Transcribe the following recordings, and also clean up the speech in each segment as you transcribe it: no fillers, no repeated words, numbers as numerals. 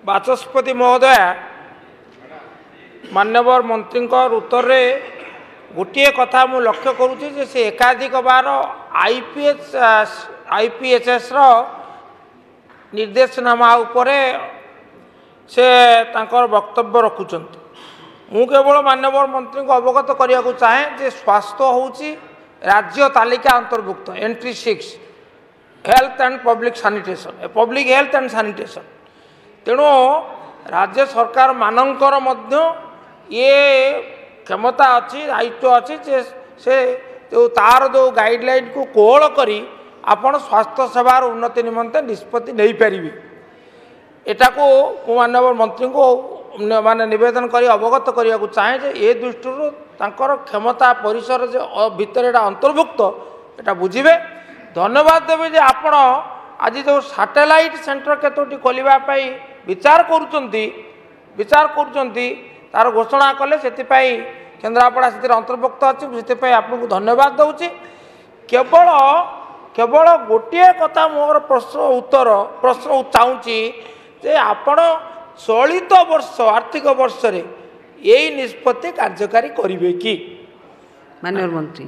बाचस्पति महोदय मान्यवर मंत्री उत्तर रे गोटे कथा मु लक्ष्य करुच्ची से एकाधिक बार आईपीएचएस निर्देशनामा उपरे से तांकर वक्तव्य रखुंट मु केवल मान्यवर मंत्री को अवगत करने को चाहे जे स्वास्थ्य होची राज्य तालिका अंतर्भुक्त entry 6 health and public sanitation public health and sanitation तेणु राज्य सरकार मानकर मध्य ये क्षमता अच्छी दायित्व अच्छी से जो तार जो गाइडलाइन को कोहल करी आपण स्वास्थ्य सेवार उन्नति निमंते निष्पत्ति नहीं पारि एटा को माननीय मंत्री को माने निवेदन करी अवगत करने को चाहे जे ए दृष्टि तांकर क्षमता परिसर जो भितर एटा अंतर्भुक्त एटा बुझिबे धन्यवाद देवी जे आपण आज जो सैटेलाइट सेंटर केतोटी खोलिबा पई विचार करुचंती तार घोषणा कले से केन्द्रापड़ा से अंतर्भुक्त अच्छी से आपको धन्यवाद दूची केवल केवल गोटे कथा मोर प्रश्न चाहूँगी जे आपण चलित वर्ष आर्थिक वर्ष रे यही निष्पत्ति कार्यकारी करेंगे कि माननीय मंत्री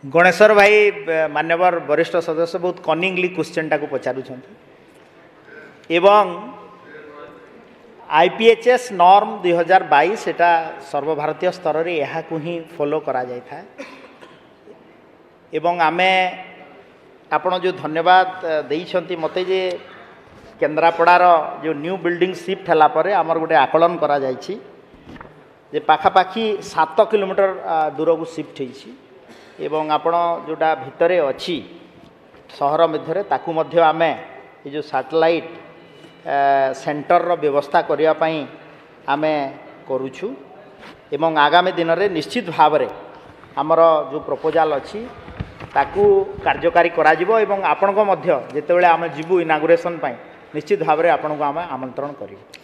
गणेश्वर भाई मान्यवर वरिष्ठ सदस्य बहुत कनिंगली क्वेश्चन टाको पचारुछन एवं आईपीएचएस नॉर्म 2022 एटा सर्वभारतीय स्तर रे यहा को ही फॉलो करा जाय था एवं आमे आपण जो धन्यवाद देइछंती मते जे केन्द्रापड़ार जो न्यू बिल्डिंग शिफ्ट हला परे हमर गोटे आकलन करा जायछि जे पाखापाखी 7 किलोमीटर दूर को शिफ्ट होइछि एवं आपण जोटा भितरे अच्छी सहर मध्य ताकू मध्य आमे ये जो सैटेलाइट सेंटर रो व्यवस्था करिया पई आमे करूछु एवं आगामी दिन रे निश्चित भाव रे हमर जो प्रपोजल अच्छी ताकू कार्यकारी करा जिवो एवं आपण को मध्य जेतेबेले आमे जिबु इनागुरेशन पई निश्चित भाव रे आपण को आमे आमंत्रण करिवु।